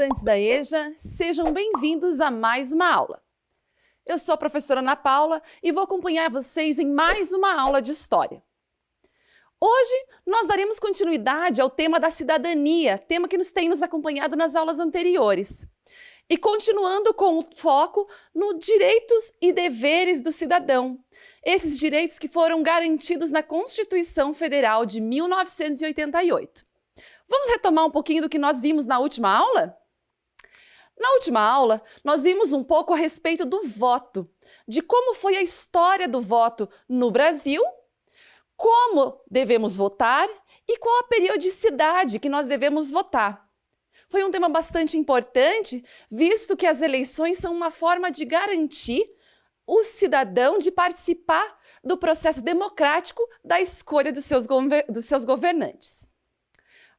estudantes da EJA, sejam bem-vindos a mais uma aula. Eu sou a professora Ana Paula e vou acompanhar vocês em mais uma aula de História. Hoje, nós daremos continuidade ao tema da cidadania, tema que tem nos acompanhado nas aulas anteriores. E continuando com o foco no direitos e deveres do cidadão. Esses direitos que foram garantidos na Constituição Federal de 1988. Vamos retomar um pouquinho do que nós vimos na última aula? Na última aula, nós vimos um pouco a respeito do voto, de como foi a história do voto no Brasil, como devemos votar e qual a periodicidade que nós devemos votar. Foi um tema bastante importante, visto que as eleições são uma forma de garantir o cidadão de participar do processo democrático da escolha dos seus governantes.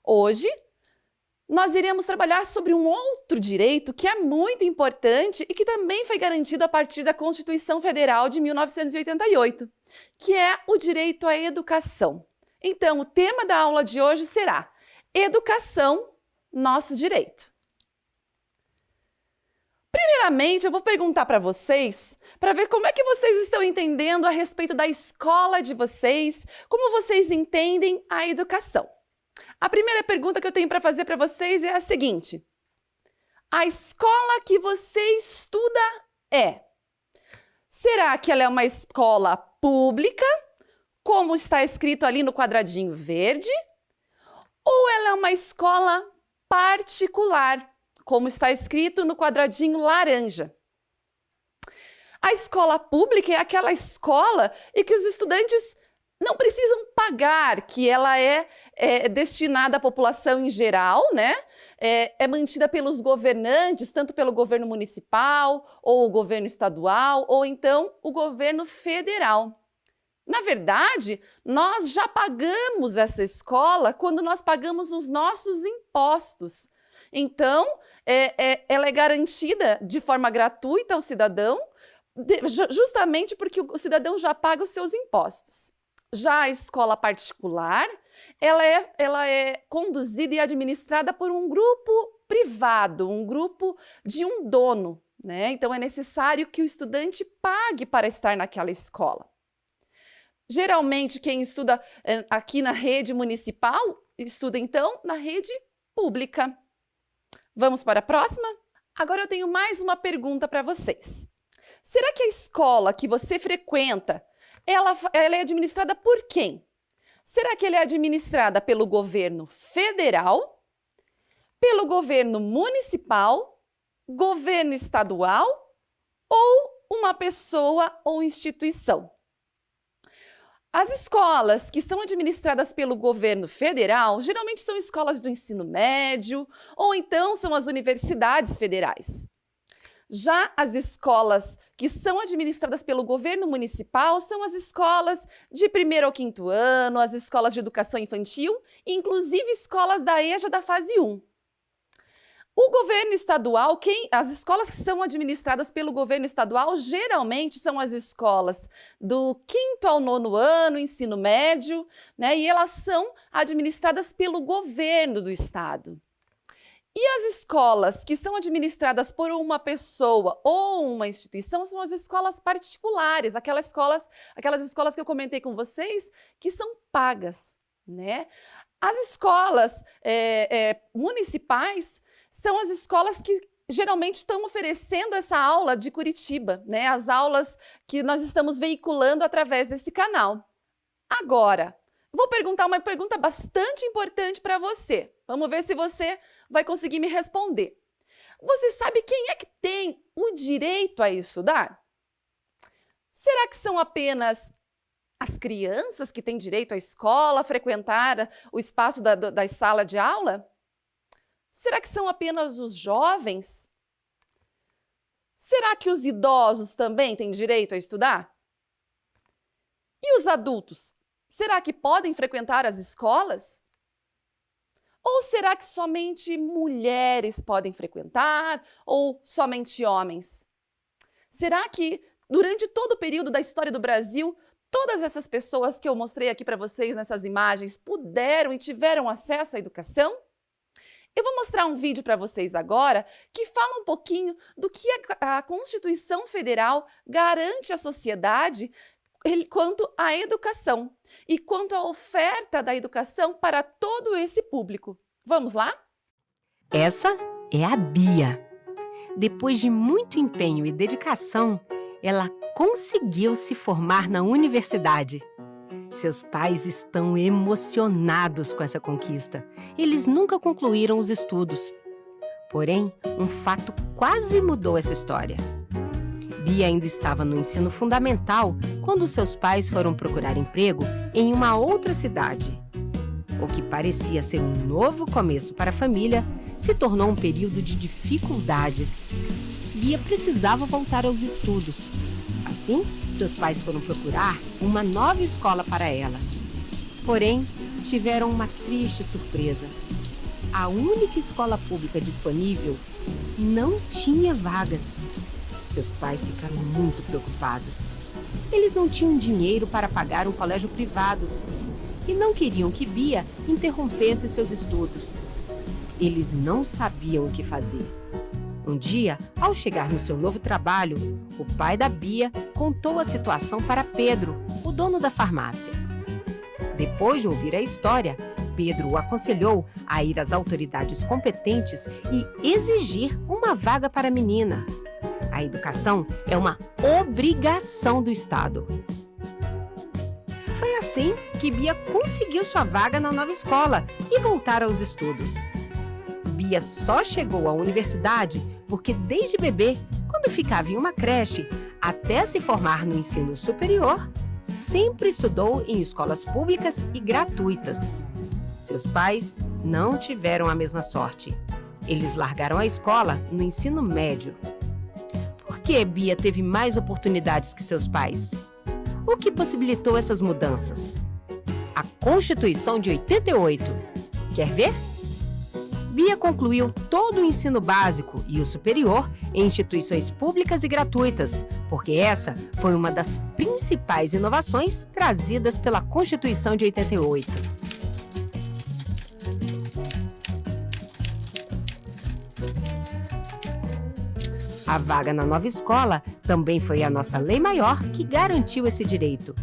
Hoje, nós iremos trabalhar sobre um outro direito que é muito importante e que também foi garantido a partir da Constituição Federal de 1988, que é o direito à educação. Então, o tema da aula de hoje será Educação, nosso direito. Primeiramente, eu vou perguntar para vocês, para ver como é que vocês estão entendendo a respeito da escola de vocês, como vocês entendem a educação. A primeira pergunta que eu tenho para fazer para vocês é a seguinte: a escola que você estuda será que ela é uma escola pública, como está escrito ali no quadradinho verde, ou ela é uma escola particular, como está escrito no quadradinho laranja? A escola pública é aquela escola em que os estudantes não precisam pagar, que ela é destinada à população em geral, né? É mantida pelos governantes, tanto pelo governo municipal, ou o governo estadual, ou então o governo federal. Na verdade, nós já pagamos essa escola quando nós pagamos os nossos impostos. Então, ela é garantida de forma gratuita ao cidadão, justamente porque o cidadão já paga os seus impostos. Já a escola particular, ela é conduzida e administrada por um grupo privado, um grupo de um dono, né? Então, é necessário que o estudante pague para estar naquela escola. Geralmente, quem estuda aqui na rede municipal, estuda, então, na rede pública. Vamos para a próxima? Agora eu tenho mais uma pergunta para vocês. Será que a escola que você frequenta, ela é administrada por quem? Será que ela é administrada pelo governo federal, pelo governo municipal, governo estadual ou uma pessoa ou instituição? As escolas que são administradas pelo governo federal geralmente são escolas do ensino médio ou então são as universidades federais. Já as escolas que são administradas pelo governo municipal são as escolas de 1º ao 5º ano, as escolas de educação infantil e inclusive escolas da EJA da fase 1. O governo estadual, as escolas que são administradas pelo governo estadual geralmente são as escolas do 5º ao 9º ano, ensino médio, né? E elas são administradas pelo governo do estado. E as escolas que são administradas por uma pessoa ou uma instituição são as escolas particulares, aquelas escolas que eu comentei com vocês que são pagas, né? As escolas municipais são as escolas que geralmente estão oferecendo essa aula de Curitiba, né? As aulas que nós estamos veiculando através desse canal. Agora, vou perguntar uma pergunta bastante importante para você. Vamos ver se você vai conseguir me responder. Você sabe quem é que tem o direito a estudar? Será que são apenas as crianças que têm direito à escola, a frequentar o espaço da sala de aula? Será que são apenas os jovens? Será que os idosos também têm direito a estudar? E os adultos? Será que podem frequentar as escolas? Ou será que somente mulheres podem frequentar ou somente homens? Será que durante todo o período da história do Brasil, todas essas pessoas que eu mostrei aqui para vocês nessas imagens puderam e tiveram acesso à educação? Eu vou mostrar um vídeo para vocês agora que fala um pouquinho do que a Constituição Federal garante à sociedade quanto à educação e quanto à oferta da educação para todo esse público. Vamos lá? Essa é a Bia. Depois de muito empenho e dedicação, ela conseguiu se formar na universidade. Seus pais estão emocionados com essa conquista. Eles nunca concluíram os estudos. Porém, um fato quase mudou essa história. Bia ainda estava no ensino fundamental quando seus pais foram procurar emprego em uma outra cidade. O que parecia ser um novo começo para a família se tornou um período de dificuldades. Bia precisava voltar aos estudos. Assim, seus pais foram procurar uma nova escola para ela. Porém, tiveram uma triste surpresa. A única escola pública disponível não tinha vagas. Seus pais ficaram muito preocupados. Eles não tinham dinheiro para pagar um colégio privado e não queriam que Bia interrompesse seus estudos. Eles não sabiam o que fazer. Um dia, ao chegar no seu novo trabalho, o pai da Bia contou a situação para Pedro, o dono da farmácia. Depois de ouvir a história, Pedro o aconselhou a ir às autoridades competentes e exigir uma vaga para a menina. A educação é uma obrigação do Estado. Foi assim que Bia conseguiu sua vaga na nova escola e voltar aos estudos. Bia só chegou à universidade porque desde bebê, quando ficava em uma creche, até se formar no ensino superior, sempre estudou em escolas públicas e gratuitas. Seus pais não tiveram a mesma sorte. Eles largaram a escola no ensino médio. Por que Bia teve mais oportunidades que seus pais? O que possibilitou essas mudanças? A Constituição de 88. Quer ver? Bia concluiu todo o ensino básico e o superior em instituições públicas e gratuitas, porque essa foi uma das principais inovações trazidas pela Constituição de 88. A vaga na nova escola também foi a nossa lei maior que garantiu esse direito.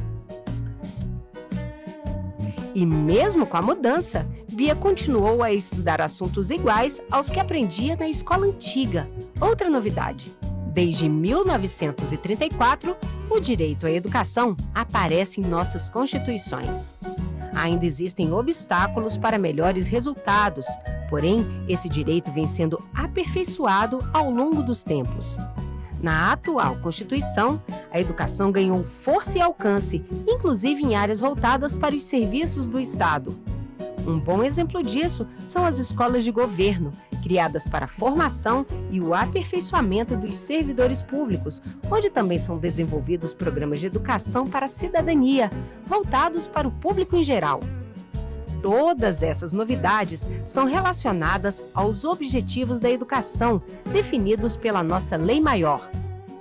E mesmo com a mudança, Bia continuou a estudar assuntos iguais aos que aprendia na escola antiga. Outra novidade: desde 1934, o direito à educação aparece em nossas constituições. Ainda existem obstáculos para melhores resultados, porém, esse direito vem sendo aperfeiçoado ao longo dos tempos. Na atual Constituição, a educação ganhou força e alcance, inclusive em áreas voltadas para os serviços do Estado. Um bom exemplo disso são as escolas de governo, criadas para a formação e o aperfeiçoamento dos servidores públicos, onde também são desenvolvidos programas de educação para a cidadania, voltados para o público em geral. Todas essas novidades são relacionadas aos objetivos da educação, definidos pela nossa lei maior.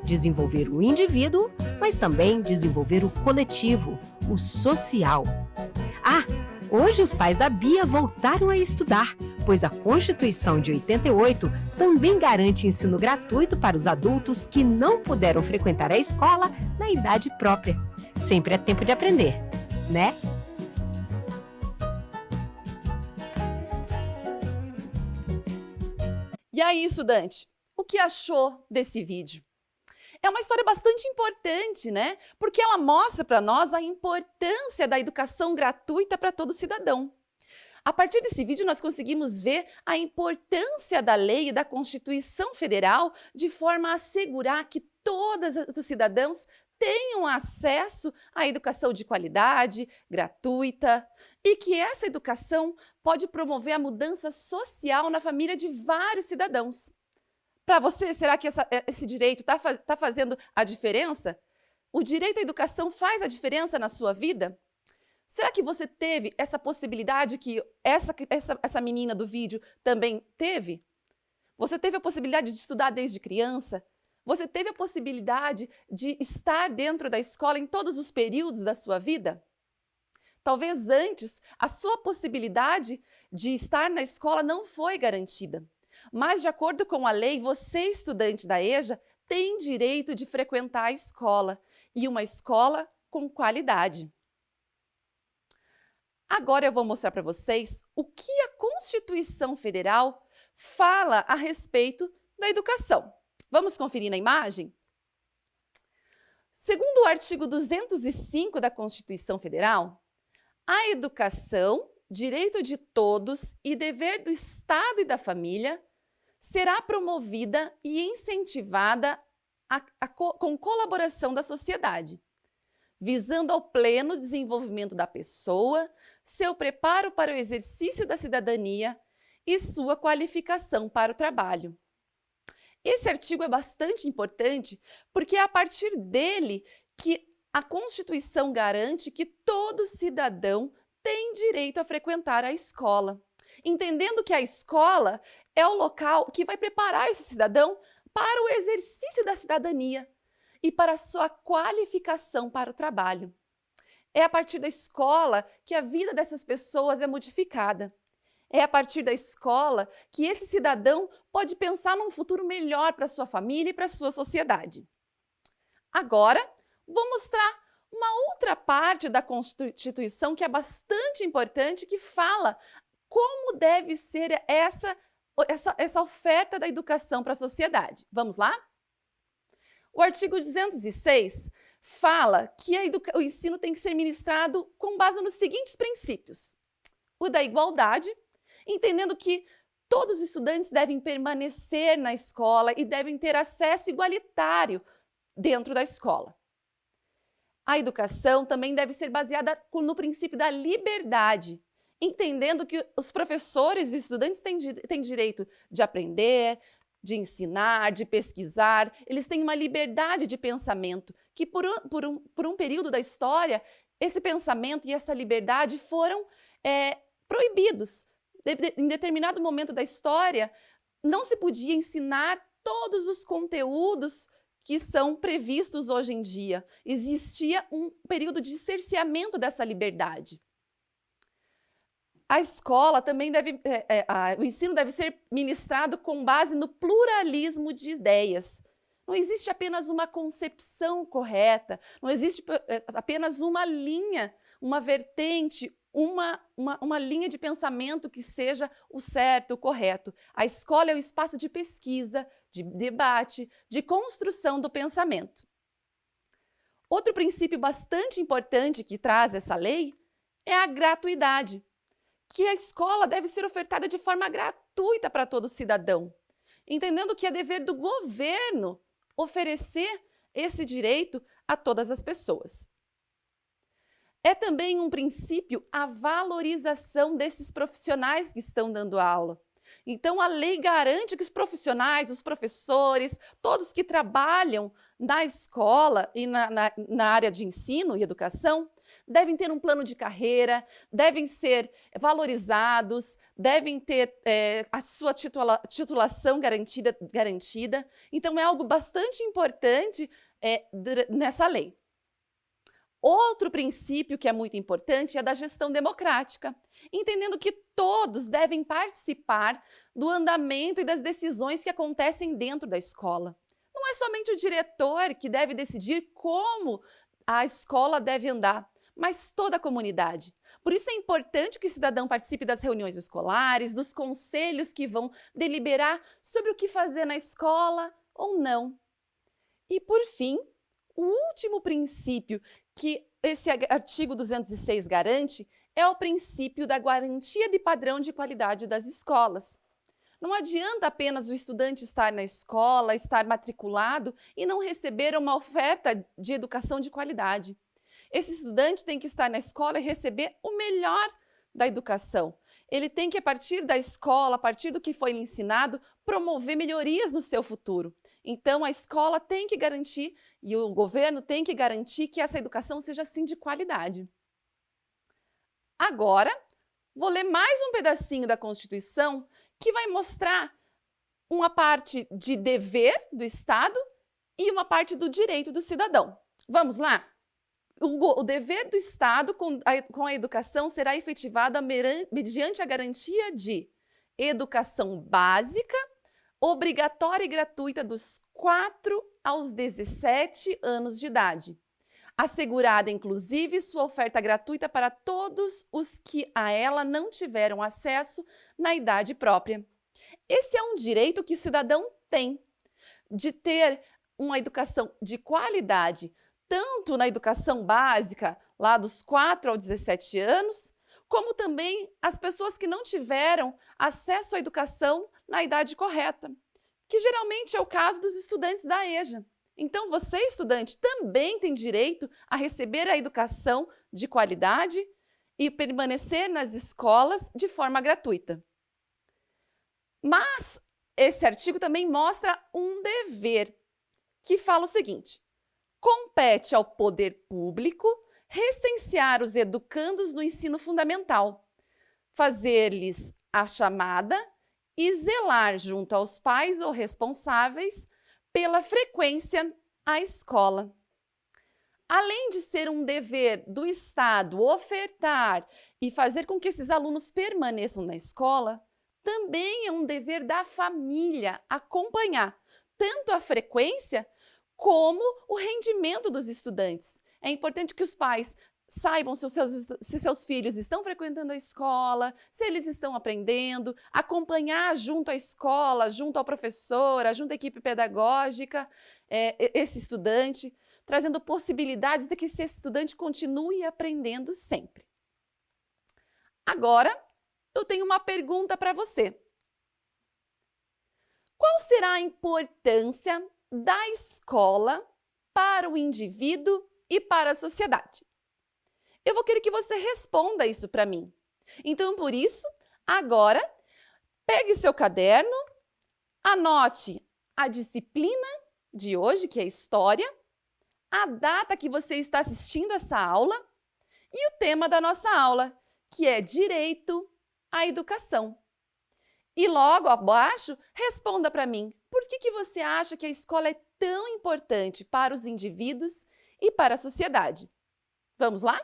Desenvolver o indivíduo, mas também desenvolver o coletivo, o social. Hoje os pais da Bia voltaram a estudar, pois a Constituição de 88 também garante ensino gratuito para os adultos que não puderam frequentar a escola na idade própria. Sempre é tempo de aprender, né? E aí, estudante, o que achou desse vídeo? É uma história bastante importante, né? Porque ela mostra para nós a importância da educação gratuita para todo cidadão. A partir desse vídeo, nós conseguimos ver a importância da lei e da Constituição Federal de forma a assegurar que todos os cidadãos tenham acesso à educação de qualidade, gratuita, e que essa educação pode promover a mudança social na família de vários cidadãos. Para você, será que esse direito está fazendo a diferença? O direito à educação faz a diferença na sua vida? Será que você teve essa possibilidade que essa menina do vídeo também teve? Você teve a possibilidade de estudar desde criança? Você teve a possibilidade de estar dentro da escola em todos os períodos da sua vida? Talvez antes a sua possibilidade de estar na escola não foi garantida. Mas, de acordo com a lei, você, estudante da EJA, tem direito de frequentar a escola, e uma escola com qualidade. Agora eu vou mostrar para vocês o que a Constituição Federal fala a respeito da educação. Vamos conferir na imagem? Segundo o artigo 205 da Constituição Federal, a educação, direito de todos e dever do Estado e da família, será promovida e incentivada com colaboração da sociedade, visando ao pleno desenvolvimento da pessoa, seu preparo para o exercício da cidadania e sua qualificação para o trabalho. Esse artigo é bastante importante porque é a partir dele que a Constituição garante que todo cidadão tem direito a frequentar a escola, entendendo que a escola é o local que vai preparar esse cidadão para o exercício da cidadania e para a sua qualificação para o trabalho. É a partir da escola que a vida dessas pessoas é modificada. É a partir da escola que esse cidadão pode pensar num futuro melhor para a sua família e para a sua sociedade. Agora, vou mostrar uma outra parte da Constituição que é bastante importante, que fala como deve ser essa oferta da educação para a sociedade. Vamos lá? O artigo 206 fala que o ensino tem que ser ministrado com base nos seguintes princípios: o da igualdade, entendendo que todos os estudantes devem permanecer na escola e devem ter acesso igualitário dentro da escola. A educação também deve ser baseada no princípio da liberdade, entendendo que os professores e estudantes têm direito de aprender, de ensinar, de pesquisar. Eles têm uma liberdade de pensamento que por um período da história, esse pensamento e essa liberdade foram proibidos. Em determinado momento da história, não se podia ensinar todos os conteúdos que são previstos hoje em dia. Existia um período de cerceamento dessa liberdade. A escola também o ensino deve ser ministrado com base no pluralismo de ideias. Não existe apenas uma concepção correta, não existe apenas uma linha, uma vertente, uma linha de pensamento que seja o certo, o correto. A escola é o espaço de pesquisa, de debate, de construção do pensamento. Outro princípio bastante importante que traz essa lei é a gratuidade, que a escola deve ser ofertada de forma gratuita para todo cidadão, entendendo que é dever do governo oferecer esse direito a todas as pessoas. É também um princípio a valorização desses profissionais que estão dando aula. Então, a lei garante que os profissionais, os professores, todos que trabalham na escola e na área de ensino e educação, devem ter um plano de carreira, devem ser valorizados, devem ter a sua titulação garantida. Então, é algo bastante importante nessa lei. Outro princípio que é muito importante é da gestão democrática, entendendo que todos devem participar do andamento e das decisões que acontecem dentro da escola. Não é somente o diretor que deve decidir como a escola deve andar, mas toda a comunidade. Por isso é importante que o cidadão participe das reuniões escolares, dos conselhos que vão deliberar sobre o que fazer na escola ou não. E, por fim, o último princípio que esse artigo 206 garante é o princípio da garantia de padrão de qualidade das escolas. Não adianta apenas o estudante estar na escola, estar matriculado e não receber uma oferta de educação de qualidade. Esse estudante tem que estar na escola e receber o melhor da educação. Ele tem que, a partir da escola, a partir do que foi lhe ensinado, promover melhorias no seu futuro. Então, a escola tem que garantir e o governo tem que garantir que essa educação seja, sim, de qualidade. Agora, vou ler mais um pedacinho da Constituição que vai mostrar uma parte de dever do Estado e uma parte do direito do cidadão. Vamos lá? O dever do Estado com a educação será efetivado mediante a garantia de educação básica, obrigatória e gratuita dos 4 aos 17 anos de idade, assegurada inclusive sua oferta gratuita para todos os que a ela não tiveram acesso na idade própria. Esse é um direito que o cidadão tem, de ter uma educação de qualidade, tanto na educação básica, lá dos 4 aos 17 anos, como também as pessoas que não tiveram acesso à educação na idade correta, que geralmente é o caso dos estudantes da EJA. Então, você, estudante, também tem direito a receber a educação de qualidade e permanecer nas escolas de forma gratuita. Mas esse artigo também mostra um dever, que fala o seguinte: compete ao poder público recensear os educandos no ensino fundamental, fazer-lhes a chamada e zelar junto aos pais ou responsáveis pela frequência à escola. Além de ser um dever do Estado ofertar e fazer com que esses alunos permaneçam na escola, também é um dever da família acompanhar tanto a frequência como o rendimento dos estudantes. É importante que os pais saibam se seus filhos estão frequentando a escola, se eles estão aprendendo, acompanhar junto à escola, junto ao professor, junto à equipe pedagógica, esse estudante, trazendo possibilidades de que esse estudante continue aprendendo sempre. Agora, eu tenho uma pergunta para você. Qual será a importância da escola para o indivíduo e para a sociedade? Eu vou querer que você responda isso para mim. Então, por isso, agora, pegue seu caderno, anote a disciplina de hoje, que é História, a data que você está assistindo essa aula e o tema da nossa aula, que é Direito à Educação. E logo abaixo, responda para mim, por que você acha que a escola é tão importante para os indivíduos e para a sociedade? Vamos lá?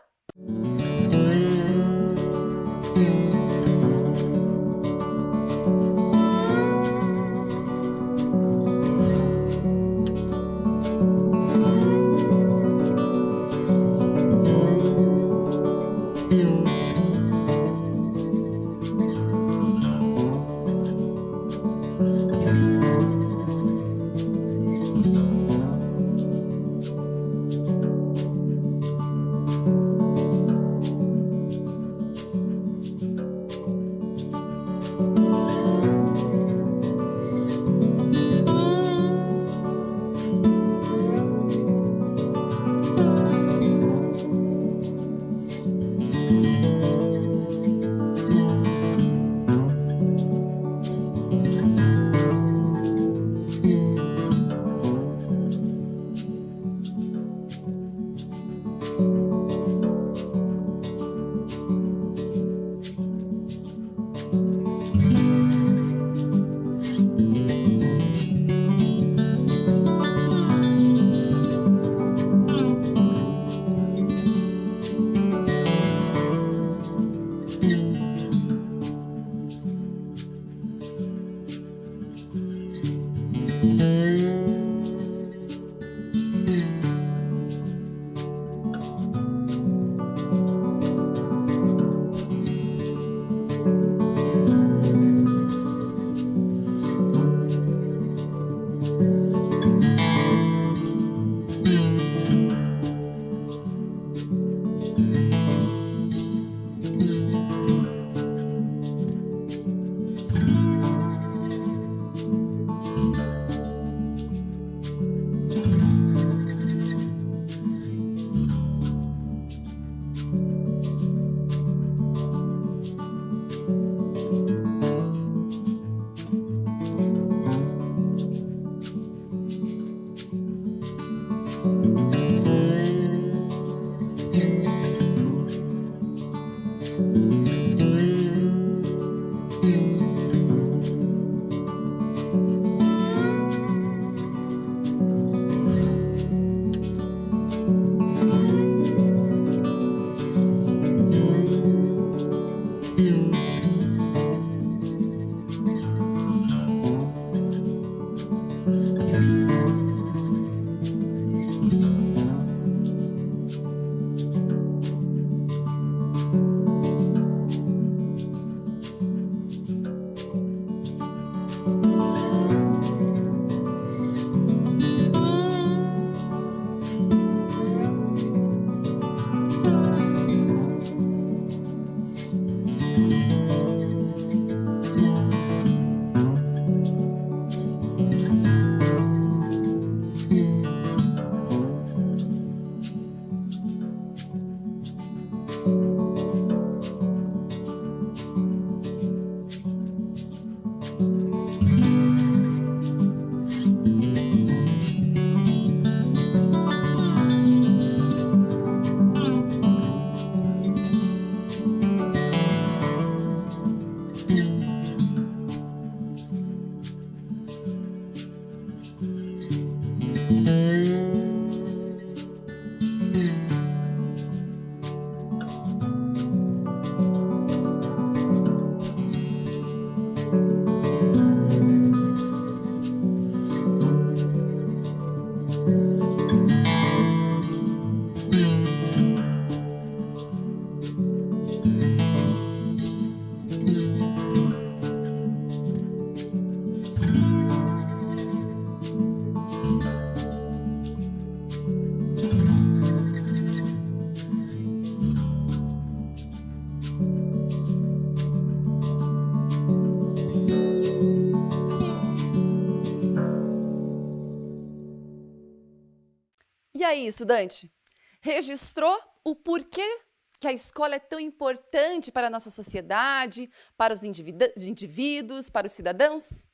E aí, estudante? Registrou o porquê que a escola é tão importante para a nossa sociedade, para os indivíduos, para os cidadãos?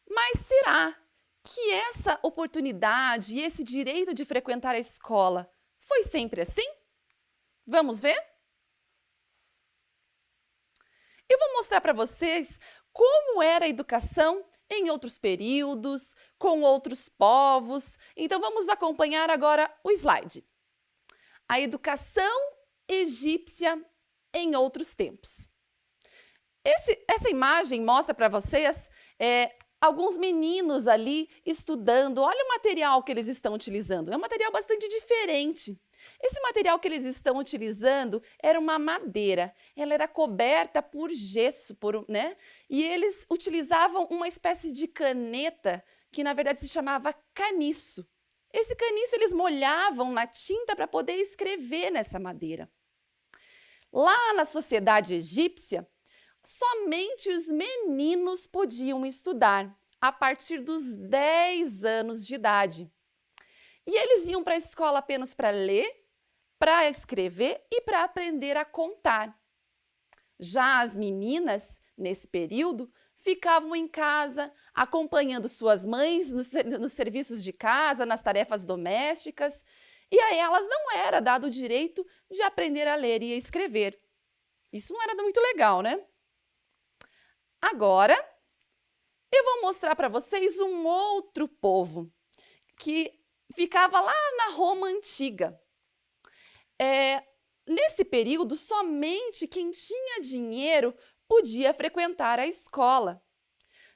Mas será que essa oportunidade e esse direito de frequentar a escola foi sempre assim? Vamos ver? Eu vou mostrar para vocês como era a educação em outros períodos, com outros povos. Então, vamos acompanhar agora o slide. A educação egípcia em outros tempos. Essa imagem mostra para vocês alguns meninos ali estudando. Olha o material que eles estão utilizando. É um material bastante diferente. Esse material que eles estão utilizando era uma madeira. Ela era coberta por gesso, né? E eles utilizavam uma espécie de caneta que, na verdade, se chamava caniço. Esse caniço eles molhavam na tinta para poder escrever nessa madeira. Lá na sociedade egípcia, somente os meninos podiam estudar a partir dos 10 anos de idade. E eles iam para a escola apenas para ler, para escrever e para aprender a contar. Já as meninas, nesse período, ficavam em casa, acompanhando suas mães nos serviços de casa, nas tarefas domésticas, e a elas não era dado o direito de aprender a ler e a escrever. Isso não era muito legal, né? Agora, eu vou mostrar para vocês um outro povo que ficava lá na Roma Antiga. Nesse período, somente quem tinha dinheiro podia frequentar a escola.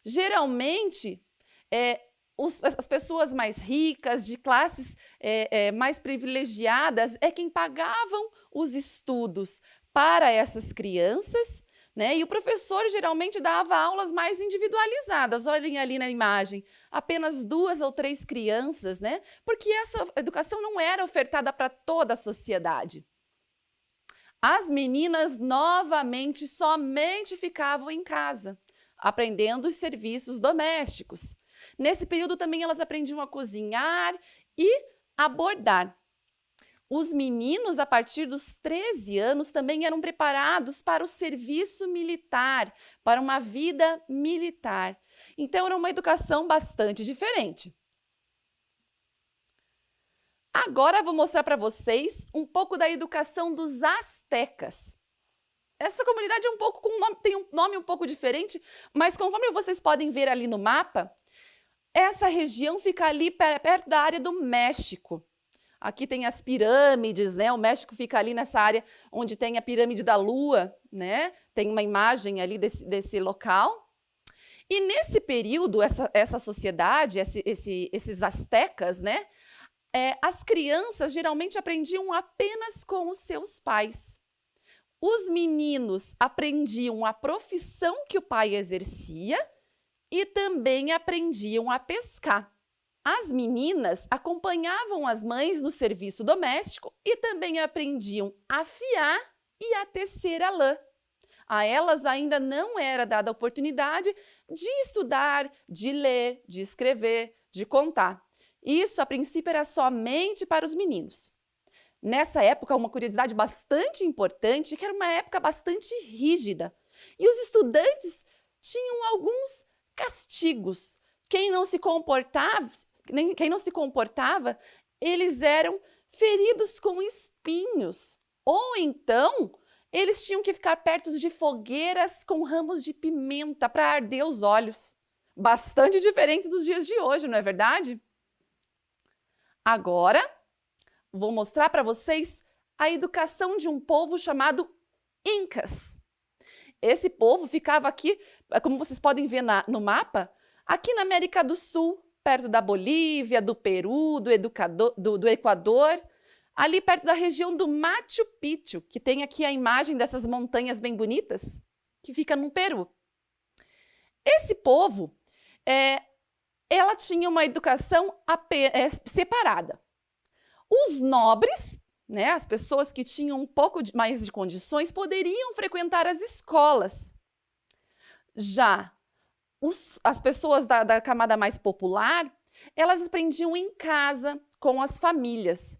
Geralmente, as pessoas mais ricas, de classes mais privilegiadas, é quem pagavam os estudos para essas crianças, né? E o professor geralmente dava aulas mais individualizadas. Olhem ali na imagem, apenas 2 ou 3 crianças, né? Porque essa educação não era ofertada para toda a sociedade. As meninas, novamente, somente ficavam em casa, aprendendo os serviços domésticos. Nesse período também elas aprendiam a cozinhar e a bordar. Os meninos, a partir dos 13 anos, também eram preparados para o serviço militar, para uma vida militar. Então, era uma educação bastante diferente. Agora, vou mostrar para vocês um pouco da educação dos astecas. Essa comunidade tem um nome um pouco diferente, mas conforme vocês podem ver ali no mapa, essa região fica ali perto da área do México. Aqui tem as pirâmides, né? O México fica ali nessa área onde tem a pirâmide da Lua, né? Tem uma imagem ali desse local. E nesse período, essa sociedade, esses astecas, né? As crianças geralmente aprendiam apenas com os seus pais. Os meninos aprendiam a profissão que o pai exercia e também aprendiam a pescar. As meninas acompanhavam as mães no serviço doméstico e também aprendiam a fiar e a tecer a lã. A elas ainda não era dada a oportunidade de estudar, de ler, de escrever, de contar. Isso, a princípio, era somente para os meninos. Nessa época, uma curiosidade bastante importante é que era uma época bastante rígida. E os estudantes tinham alguns castigos. Quem não se comportava, eles eram feridos com espinhos. Ou então, eles tinham que ficar perto de fogueiras com ramos de pimenta para arder os olhos. Bastante diferente dos dias de hoje, não é verdade? Agora, vou mostrar para vocês a educação de um povo chamado Incas. Esse povo ficava aqui, como vocês podem ver no mapa, aqui na América do Sul, perto da Bolívia, do Peru, do Equador, ali perto da região do Machu Picchu, que tem aqui a imagem dessas montanhas bem bonitas, que fica no Peru. Esse povo, ela tinha uma educação separada. Os nobres, né, as pessoas que tinham um pouco mais de condições, poderiam frequentar as escolas. Já as pessoas da camada mais popular, elas aprendiam em casa, com as famílias.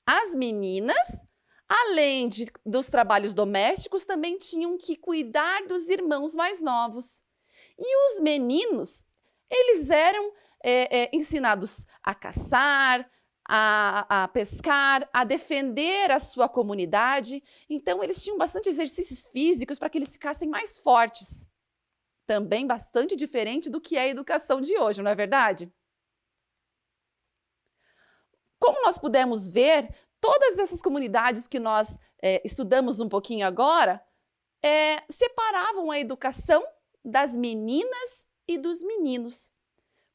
As meninas, além dos trabalhos domésticos, também tinham que cuidar dos irmãos mais novos. E os meninos, eles eram ensinados a caçar, a pescar, a defender a sua comunidade. Então, eles tinham bastante exercícios físicos para que eles ficassem mais fortes. Também bastante diferente do que é a educação de hoje, não é verdade? Como nós pudemos ver, todas essas comunidades que nós estudamos um pouquinho agora, separavam a educação das meninas e dos meninos.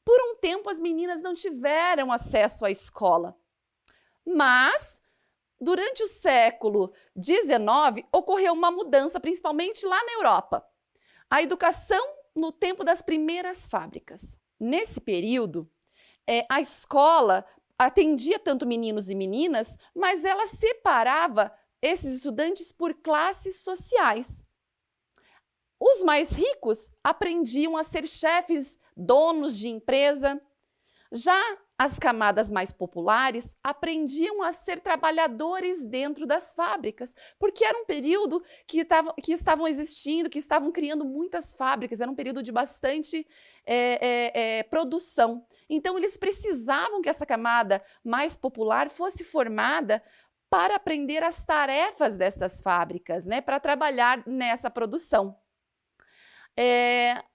Por um tempo, as meninas não tiveram acesso à escola. Mas, durante o século XIX, ocorreu uma mudança, principalmente lá na Europa. A educação no tempo das primeiras fábricas. Nesse período, a escola atendia tanto meninos e meninas, mas ela separava esses estudantes por classes sociais. Os mais ricos aprendiam a ser chefes, donos de empresa. Já as camadas mais populares aprendiam a ser trabalhadores dentro das fábricas, porque era um período que estavam existindo, que estavam criando muitas fábricas, era um período de bastante produção. Então, eles precisavam que essa camada mais popular fosse formada para aprender as tarefas dessas fábricas, né, para trabalhar nessa produção.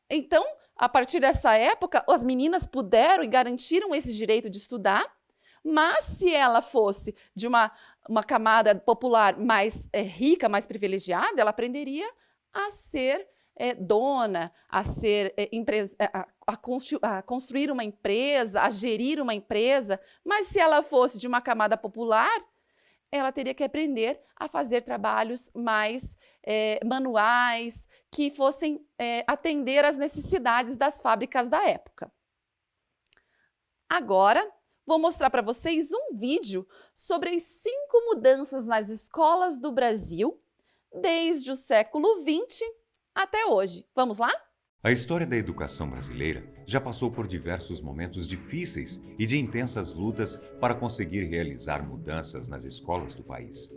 Então, a partir dessa época, as meninas puderam e garantiram esse direito de estudar, mas se ela fosse de uma camada popular mais rica, mais privilegiada, ela aprenderia a ser dona, a ser a construir uma empresa, a gerir uma empresa. Mas se ela fosse de uma camada popular, ela teria que aprender a fazer trabalhos mais manuais, que fossem atender às necessidades das fábricas da época. Agora, vou mostrar para vocês um vídeo sobre as 5 mudanças nas escolas do Brasil, desde o século XX até hoje. Vamos lá? A história da educação brasileira já passou por diversos momentos difíceis e de intensas lutas para conseguir realizar mudanças nas escolas do país.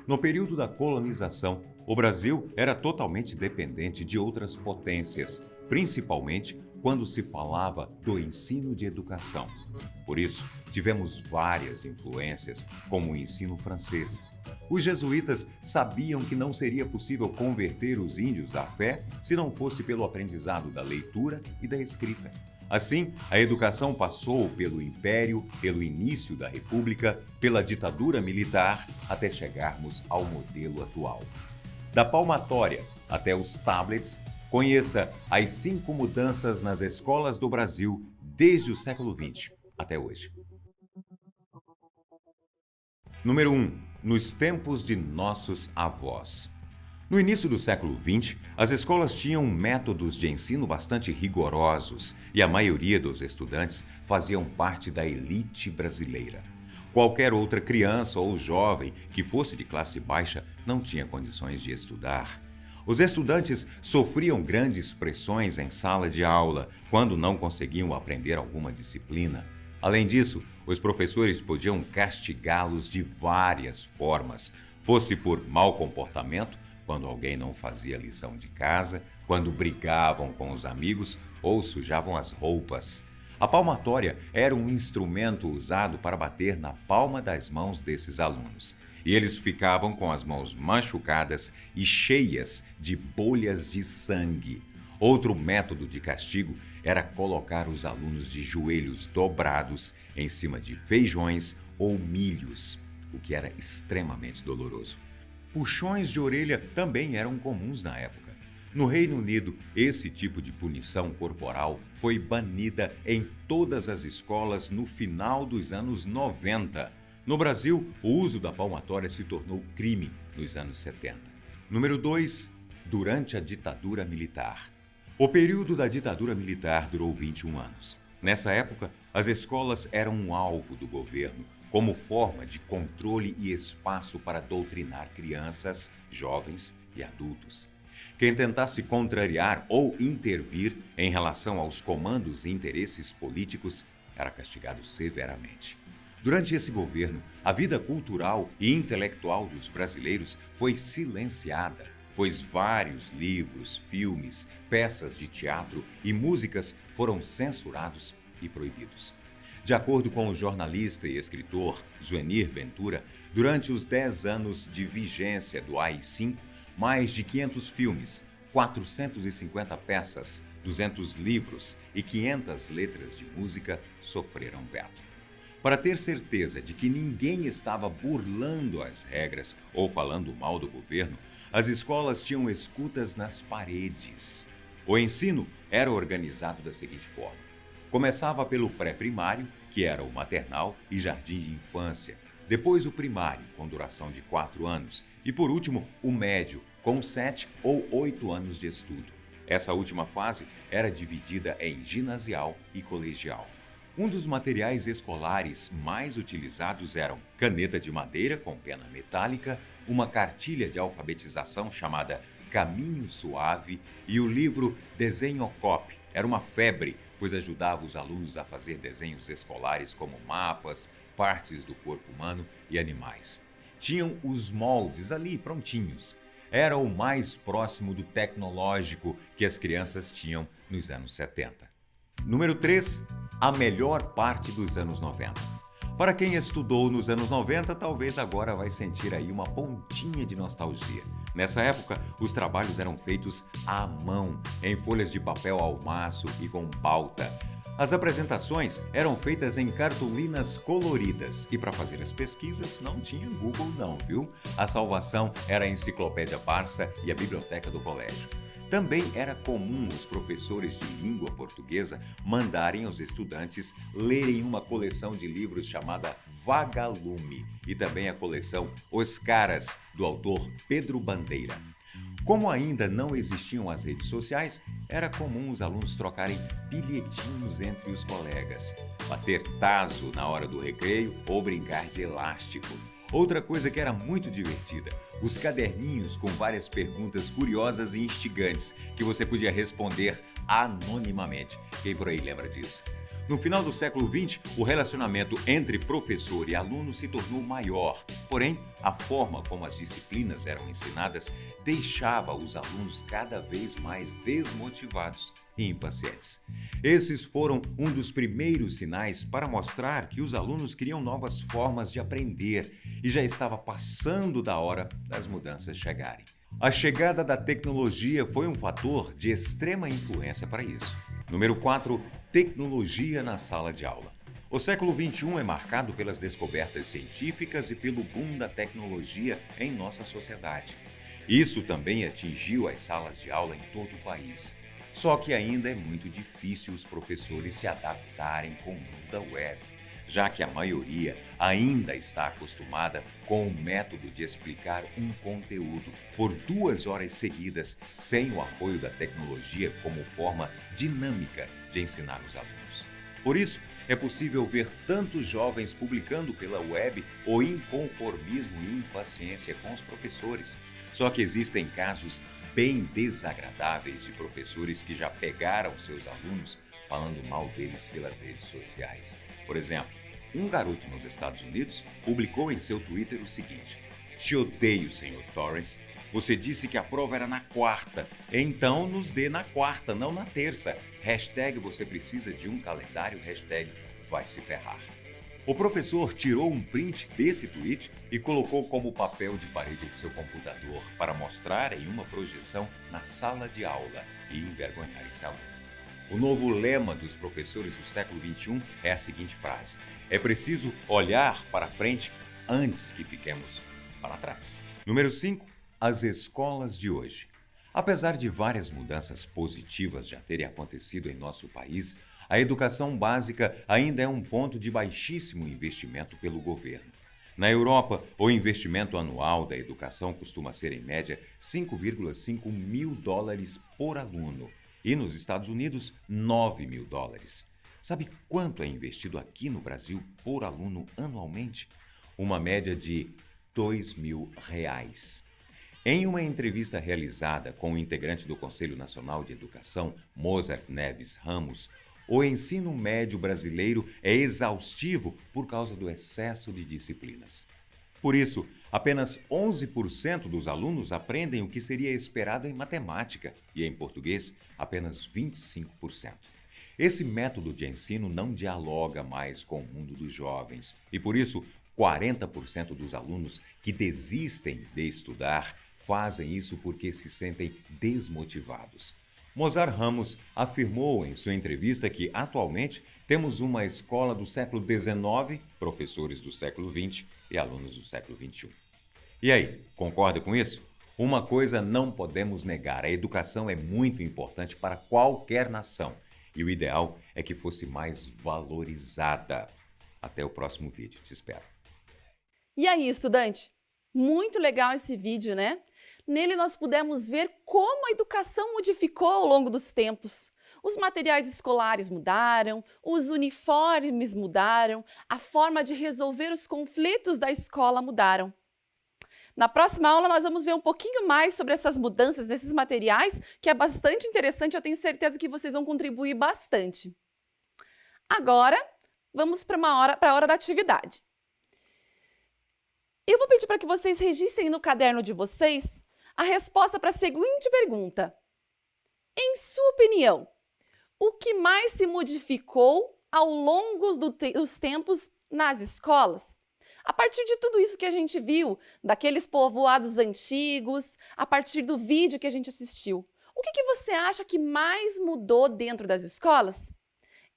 No período da colonização, o Brasil era totalmente dependente de outras potências, principalmente quando se falava do ensino de educação. Por isso, tivemos várias influências, como o ensino francês. Os jesuítas sabiam que não seria possível converter os índios à fé se não fosse pelo aprendizado da leitura e da escrita. Assim, a educação passou pelo Império, pelo início da República, pela ditadura militar, até chegarmos ao modelo atual. Da palmatória até os tablets, conheça as 5 mudanças nas escolas do Brasil desde o século XX até hoje. Número 1. Nos tempos de nossos avós. No início do século XX, as escolas tinham métodos de ensino bastante rigorosos e a maioria dos estudantes faziam parte da elite brasileira. Qualquer outra criança ou jovem que fosse de classe baixa não tinha condições de estudar. Os estudantes sofriam grandes pressões em sala de aula quando não conseguiam aprender alguma disciplina. Além disso, os professores podiam castigá-los de várias formas, fosse por mau comportamento, quando alguém não fazia lição de casa, quando brigavam com os amigos ou sujavam as roupas. A palmatória era um instrumento usado para bater na palma das mãos desses alunos. E eles ficavam com as mãos machucadas e cheias de bolhas de sangue. Outro método de castigo era colocar os alunos de joelhos dobrados em cima de feijões ou milhos, o que era extremamente doloroso. Puxões de orelha também eram comuns na época. No Reino Unido, esse tipo de punição corporal foi banida em todas as escolas no final dos anos 90. No Brasil, o uso da palmatória se tornou crime nos anos 70. Número 2. Durante a ditadura militar. O período da ditadura militar durou 21 anos. Nessa época, as escolas eram um alvo do governo, como forma de controle e espaço para doutrinar crianças, jovens e adultos. Quem tentasse contrariar ou intervir em relação aos comandos e interesses políticos era castigado severamente. Durante esse governo, a vida cultural e intelectual dos brasileiros foi silenciada, pois vários livros, filmes, peças de teatro e músicas foram censurados e proibidos. De acordo com o jornalista e escritor Zuenir Ventura, durante os 10 anos de vigência do AI-5, mais de 500 filmes, 450 peças, 200 livros e 500 letras de música sofreram veto. Para ter certeza de que ninguém estava burlando as regras ou falando mal do governo, as escolas tinham escutas nas paredes. O ensino era organizado da seguinte forma. Começava pelo pré-primário, que era o maternal e jardim de infância. Depois o primário, com duração de 4 anos. E por último, o médio, com 7 ou 8 anos de estudo. Essa última fase era dividida em ginasial e colegial. Um dos materiais escolares mais utilizados eram caneta de madeira com pena metálica, uma cartilha de alfabetização chamada Caminho Suave e o livro Desenhocop. Era uma febre, pois ajudava os alunos a fazer desenhos escolares como mapas, partes do corpo humano e animais. Tinham os moldes ali prontinhos. Era o mais próximo do tecnológico que as crianças tinham nos anos 70. Número 3. A melhor parte dos anos 90. Para quem estudou nos anos 90, talvez agora vai sentir aí uma pontinha de nostalgia. Nessa época, os trabalhos eram feitos à mão, em folhas de papel ao maço e com pauta. As apresentações eram feitas em cartolinas coloridas e para fazer as pesquisas não tinha Google não, viu? A salvação era a Enciclopédia Barça e a biblioteca do colégio. Também era comum os professores de língua portuguesa mandarem aos estudantes lerem uma coleção de livros chamada Vagalume e também a coleção Os Caras, do autor Pedro Bandeira. Como ainda não existiam as redes sociais, era comum os alunos trocarem bilhetinhos entre os colegas, bater tazo na hora do recreio ou brincar de elástico. Outra coisa que era muito divertida, os caderninhos com várias perguntas curiosas e instigantes que você podia responder anonimamente. Quem por aí lembra disso? No final do século XX, o relacionamento entre professor e aluno se tornou maior, porém, a forma como as disciplinas eram ensinadas deixava os alunos cada vez mais desmotivados e impacientes. Esses foram um dos primeiros sinais para mostrar que os alunos queriam novas formas de aprender e já estava passando da hora das mudanças chegarem. A chegada da tecnologia foi um fator de extrema influência para isso. Número 4. Tecnologia na sala de aula. O século XXI é marcado pelas descobertas científicas e pelo boom da tecnologia em nossa sociedade. Isso também atingiu as salas de aula em todo o país. Só que ainda é muito difícil os professores se adaptarem com o mundo da web, já que a maioria ainda está acostumada com o método de explicar um conteúdo por 2 horas seguidas, sem o apoio da tecnologia como forma dinâmica de ensinar os alunos. Por isso, é possível ver tantos jovens publicando pela web o inconformismo e impaciência com os professores. Só que existem casos bem desagradáveis de professores que já pegaram seus alunos falando mal deles pelas redes sociais. Por exemplo, um garoto nos Estados Unidos publicou em seu Twitter o seguinte: "Te odeio, Sr. Torrance. Você disse que a prova era na quarta, então nos dê na quarta, não na terça. Hashtag você precisa de um calendário, hashtag vai se ferrar." O professor tirou um print desse tweet e colocou como papel de parede em seu computador para mostrar em uma projeção na sala de aula e envergonhar esse aluno. O novo lema dos professores do século XXI é a seguinte frase: "É preciso olhar para frente antes que fiquemos para trás." Número 5. As escolas de hoje. Apesar de várias mudanças positivas já terem acontecido em nosso país, a educação básica ainda é um ponto de baixíssimo investimento pelo governo. Na Europa, o investimento anual da educação costuma ser, em média, $5,5 mil por aluno e, nos Estados Unidos, $9 mil. Sabe quanto é investido aqui no Brasil por aluno anualmente? Uma média de R$2.000. Em uma entrevista realizada com o integrante do Conselho Nacional de Educação, Mozart Neves Ramos, o ensino médio brasileiro é exaustivo por causa do excesso de disciplinas. Por isso, apenas 11% dos alunos aprendem o que seria esperado em matemática e, em português, apenas 25%. Esse método de ensino não dialoga mais com o mundo dos jovens e, por isso, 40% dos alunos que desistem de estudar fazem isso porque se sentem desmotivados. Mozart Ramos afirmou em sua entrevista que, atualmente, temos uma escola do século XIX, professores do século XX e alunos do século XXI. E aí, concorda com isso? Uma coisa não podemos negar: a educação é muito importante para qualquer nação e o ideal é que fosse mais valorizada. Até o próximo vídeo, te espero. E aí, estudante? Muito legal esse vídeo, né? Nele nós pudemos ver como a educação modificou ao longo dos tempos. Os materiais escolares mudaram, os uniformes mudaram, a forma de resolver os conflitos da escola mudaram. Na próxima aula nós vamos ver um pouquinho mais sobre essas mudanças nesses materiais, que é bastante interessante, eu tenho certeza que vocês vão contribuir bastante. Agora, vamos para a hora da atividade. Eu vou pedir para que vocês registrem no caderno de vocês a resposta para a seguinte pergunta: em sua opinião, o que mais se modificou ao longo dos tempos nas escolas? A partir de tudo isso que a gente viu, daqueles povoados antigos, a partir do vídeo que a gente assistiu, o que você acha que mais mudou dentro das escolas?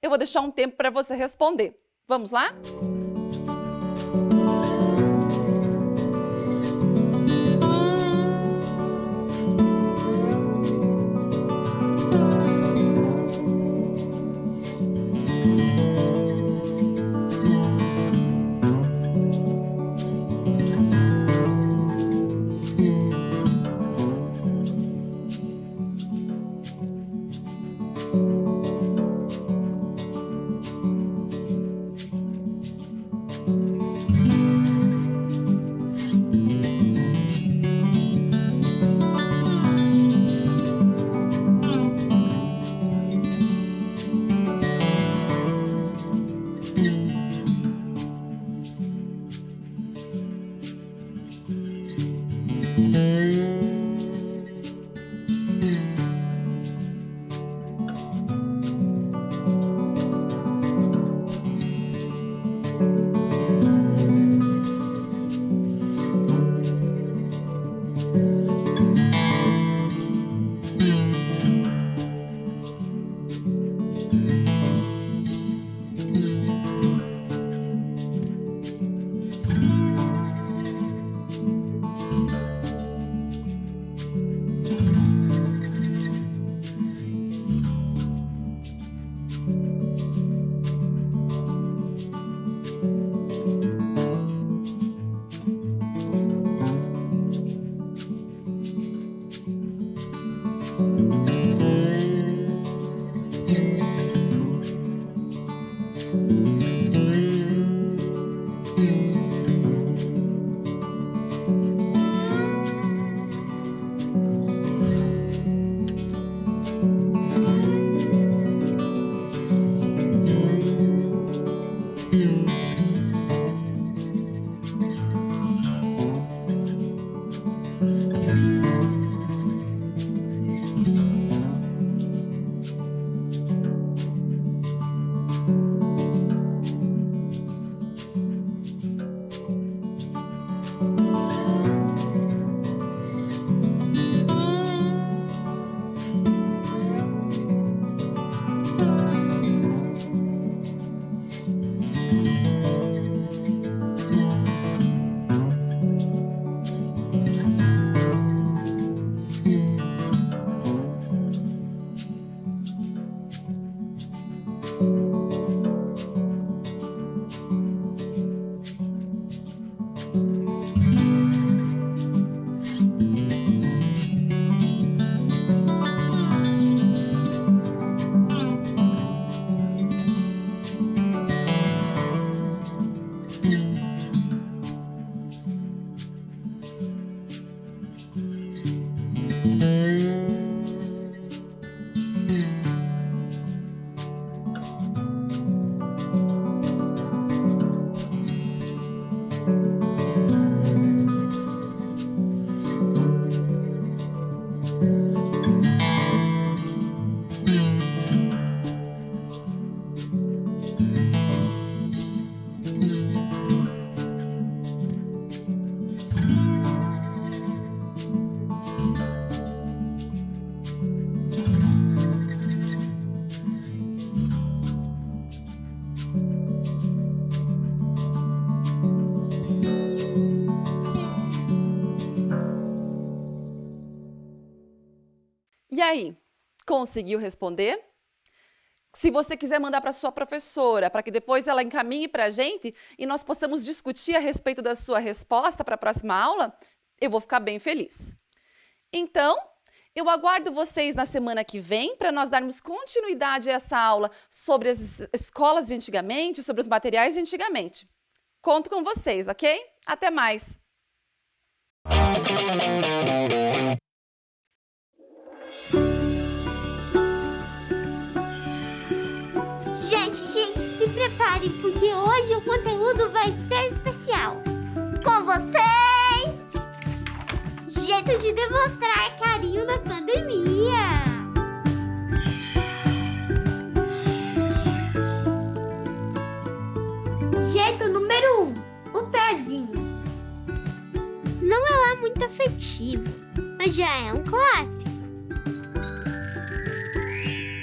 Eu vou deixar um tempo para você responder. Vamos lá? E aí, conseguiu responder? Se você quiser mandar para sua professora, para que depois ela encaminhe para a gente e nós possamos discutir a respeito da sua resposta para a próxima aula, eu vou ficar bem feliz. Então, eu aguardo vocês na semana que vem para nós darmos continuidade a essa aula sobre as escolas de antigamente, sobre os materiais de antigamente. Conto com vocês, ok? Até mais! Gente, se preparem, porque hoje o conteúdo vai ser especial. Com vocês, jeito de demonstrar carinho na pandemia. Jeito número 1, o pezinho. Não é lá muito afetivo, mas já é um clássico.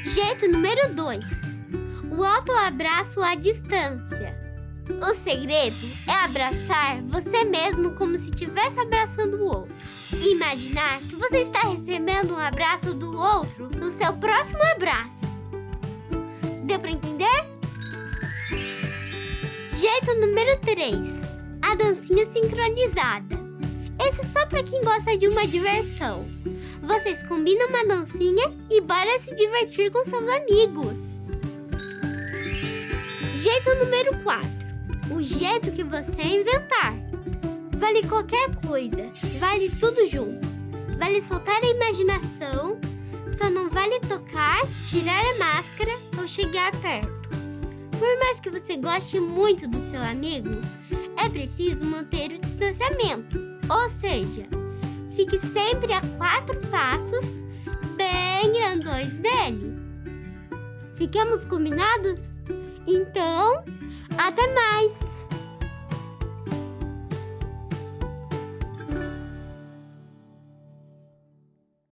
Jeito número 2, o autoabraço à distância. O segredo é abraçar você mesmo como se estivesse abraçando o outro. E imaginar que você está recebendo um abraço do outro no seu próximo abraço. Deu para entender? Jeito número 3, a dancinha sincronizada. Esse é só para quem gosta de uma diversão. Vocês combinam uma dancinha e bora se divertir com seus amigos. Jeito número 4, o jeito que você inventar. Vale qualquer coisa, vale tudo junto. Vale soltar a imaginação, só não vale tocar, tirar a máscara ou chegar perto. Por mais que você goste muito do seu amigo, é preciso manter o distanciamento. Ou seja, fique sempre a 4 passos bem grandões dele. Ficamos combinados? Então, até mais!